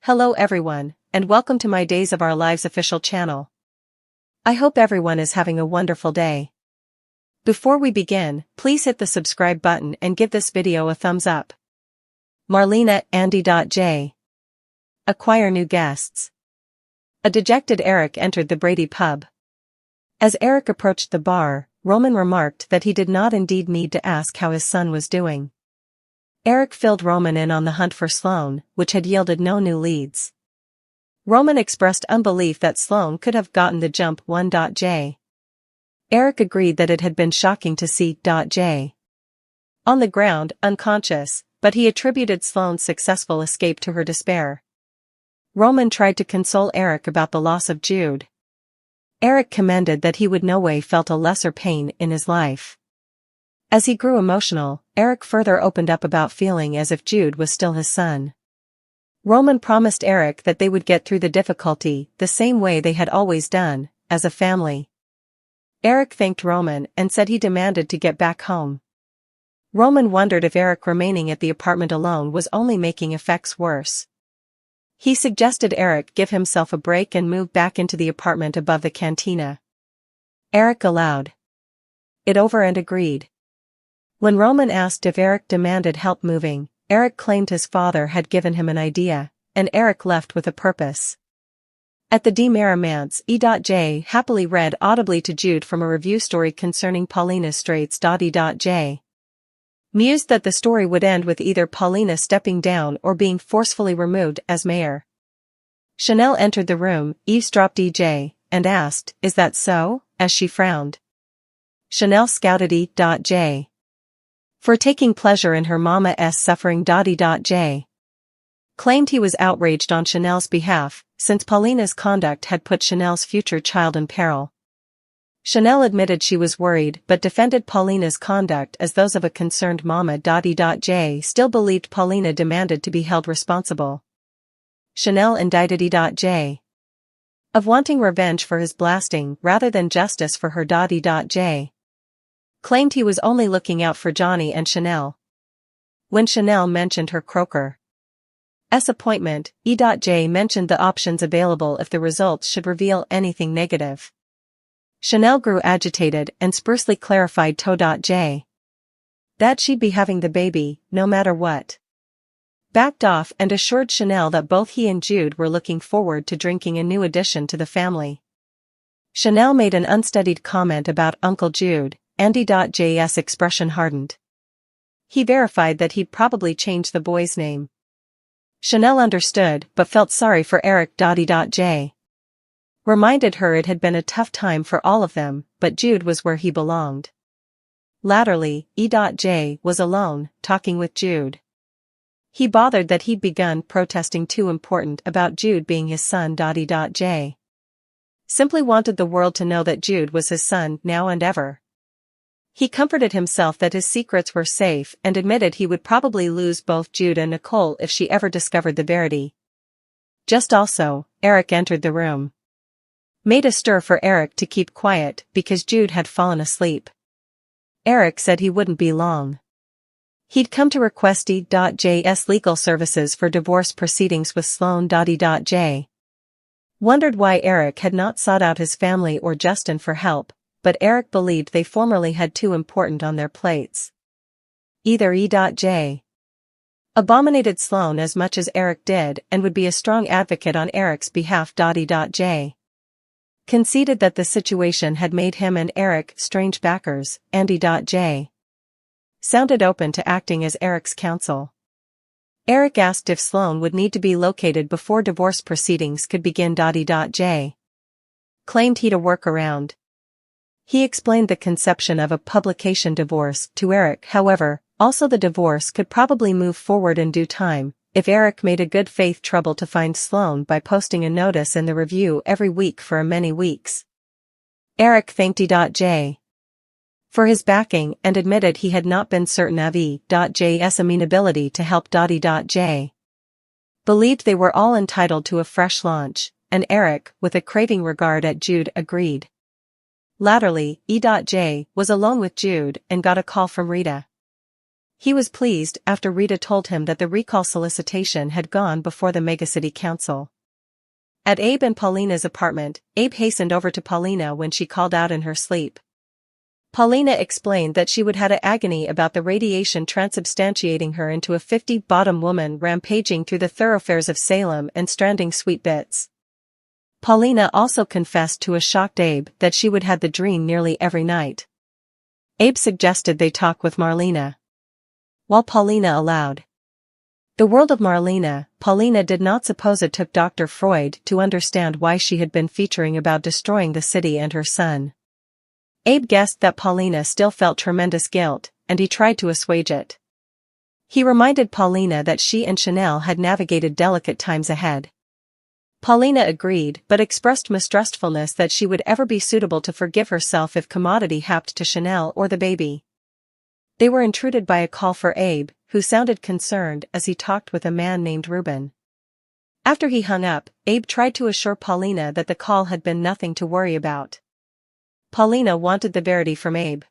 Hello everyone, and welcome to my Days of Our Lives official channel. I hope everyone is having a wonderful day. Before we begin, please hit the subscribe button and give this video a thumbs up. Marlena and E.J. Acquire new guests. A dejected Eric entered the Brady pub. As Eric approached the bar, Roman remarked that he did not indeed need to ask how his son was doing. Eric filled Roman in on the hunt for Sloane, which had yielded no new leads. Roman expressed unbelief that Sloane could have gotten the jump. J. Eric agreed that it had been shocking to see J. on the ground, unconscious, but he attributed Sloane's successful escape to her despair. Roman tried to console Eric about the loss of Jude. Eric commended that he would no way felt a lesser pain in his life. As he grew emotional, Eric further opened up about feeling as if Jude was still his son. Roman promised Eric that they would get through the difficulty the same way they had always done, as a family. Eric thanked Roman and said he demanded to get back home. Roman wondered if Eric remaining at the apartment alone was only making effects worse. He suggested Eric give himself a break and move back into the apartment above the cantina. Eric allowed it over and agreed. When Roman asked if Eric demanded help moving, Eric claimed his father had given him an idea, and Eric left with a purpose. At the Manse, E.J. happily read audibly to Jude from a review story concerning Paulina's straits. E.J. mused that the story would end with either Paulina stepping down or being forcefully removed as mayor. Chanel entered the room, eavesdropped E.J., and asked, "Is that so?" as she frowned. Chanel scouted E.J. for taking pleasure in her mama's suffering. E.J. claimed he was outraged on Chanel's behalf, since Paulina's conduct had put Chanel's future child in peril. Chanel admitted she was worried but defended Paulina's conduct as those of a concerned mama. E.J. still believed Paulina demanded to be held responsible. Chanel indicted E.J. of wanting revenge for his blasting rather than justice for her. E.J. claimed he was only looking out for Johnny and Chanel. When Chanel mentioned her Croker's appointment, E.J. mentioned the options available if the results should reveal anything negative. Chanel grew agitated and sprucely clarified to J. that she'd be having the baby, no matter what. Backed off and assured Chanel that both he and Jude were looking forward to drinking a new addition to the family. Chanel made an unstudied comment about Uncle Jude, and E.J.'s expression hardened. He verified that he'd probably change the boy's name. Chanel understood but felt sorry for Eric. E.J. reminded her it had been a tough time for all of them, but Jude was where he belonged. Latterly, E.J. was alone, talking with Jude. He bothered that he'd begun protesting too important about Jude being his son. E.J. simply wanted the world to know that Jude was his son now and ever. He comforted himself that his secrets were safe and admitted he would probably lose both Jude and Nicole if she ever discovered the verity. Just also, Eric entered the room. Made a stir for Eric to keep quiet because Jude had fallen asleep. Eric said he wouldn't be long. He'd come to request E.J.'s legal services for divorce proceedings with Sloane. E.J. wondered why Eric had not sought out his family or Justin for help, but Eric believed they formerly had too important on their plates. Either E.J. abominated Sloane as much as Eric did and would be a strong advocate on Eric's behalf. E.J. conceded that the situation had made him and Eric strange backers, and E.J. sounded open to acting as Eric's counsel. Eric asked if Sloane would need to be located before divorce proceedings could begin. E.J. claimed he'd a workaround. He explained the conception of a publication divorce to Eric. However, also the divorce could probably move forward in due time, if Eric made a good faith trouble to find Sloane by posting a notice in the review every week for many weeks. Eric thanked E.J. for his backing and admitted he had not been certain of E.J.'s amenability to help. E.J. believed they were all entitled to a fresh launch, and Eric, with a craving regard at Jude, agreed. Latterly, E.J. was alone with Jude and got a call from Rita. He was pleased after Rita told him that the recall solicitation had gone before the megacity council. At Abe and Paulina's apartment, Abe hastened over to Paulina when she called out in her sleep. Paulina explained that she would had an agony about the radiation transubstantiating her into a 50-bottom woman rampaging through the thoroughfares of Salem and stranding sweet bits. Paulina also confessed to a shocked Abe that she would had the dream nearly every night. Abe suggested they talk with Marlena, while Paulina allowed. The world of Marlena, Paulina did not suppose it took Dr. Freud to understand why she had been featuring about destroying the city and her son. Abe guessed that Paulina still felt tremendous guilt, and he tried to assuage it. He reminded Paulina that she and Chanel had navigated delicate times ahead. Paulina agreed but expressed mistrustfulness that she would ever be suitable to forgive herself if commodity happened to Chanel or the baby. They were intruded by a call for Abe, who sounded concerned as he talked with a man named Ruben. After he hung up, Abe tried to assure Paulina that the call had been nothing to worry about. Paulina wanted the verity from Abe.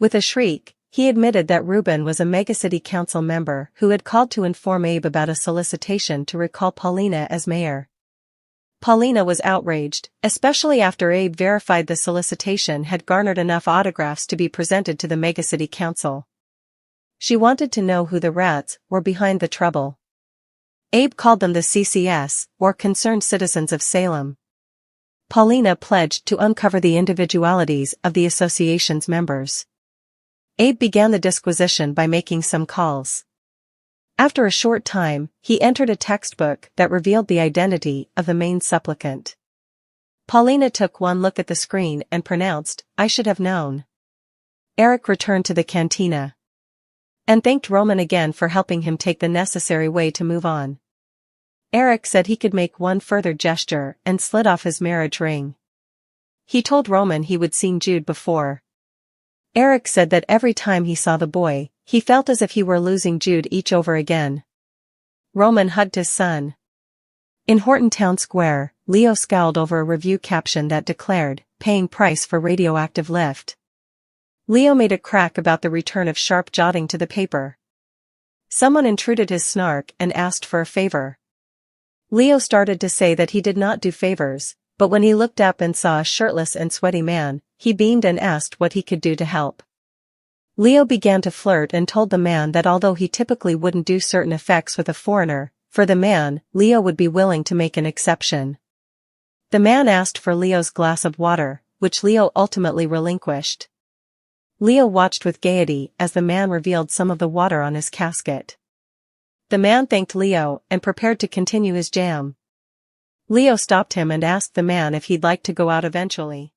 With a shriek, he admitted that Ruben was a megacity council member who had called to inform Abe about a solicitation to recall Paulina as mayor. Paulina was outraged, especially after Abe verified the solicitation had garnered enough autographs to be presented to the megacity council. She wanted to know who the rats were behind the trouble. Abe called them the CCS, or Concerned Citizens of Salem. Paulina pledged to uncover the individualities of the association's members. Abe began the disquisition by making some calls. After a short time, he entered a textbook that revealed the identity of the main supplicant. Paulina took one look at the screen and pronounced, "I should have known." Eric returned to the cantina and thanked Roman again for helping him take the necessary way to move on. Eric said he could make one further gesture and slid off his marriage ring. He told Roman he would seen Jude before. Eric said that every time he saw the boy, he felt as if he were losing Jude each over again. Roman hugged his son. In Horton Town Square, Leo scowled over a review caption that declared, "Paying price for radioactive lift." Leo made a crack about the return of sharp jotting to the paper. Someone intruded his snark and asked for a favor. Leo started to say that he did not do favors, but when he looked up and saw a shirtless and sweaty man, he beamed and asked what he could do to help. Leo began to flirt and told the man that although he typically wouldn't do certain effects with a foreigner, for the man, Leo would be willing to make an exception. The man asked for Leo's glass of water, which Leo ultimately relinquished. Leo watched with gaiety as the man revealed some of the water on his casket. The man thanked Leo and prepared to continue his jam. Leo stopped him and asked the man if he'd like to go out eventually.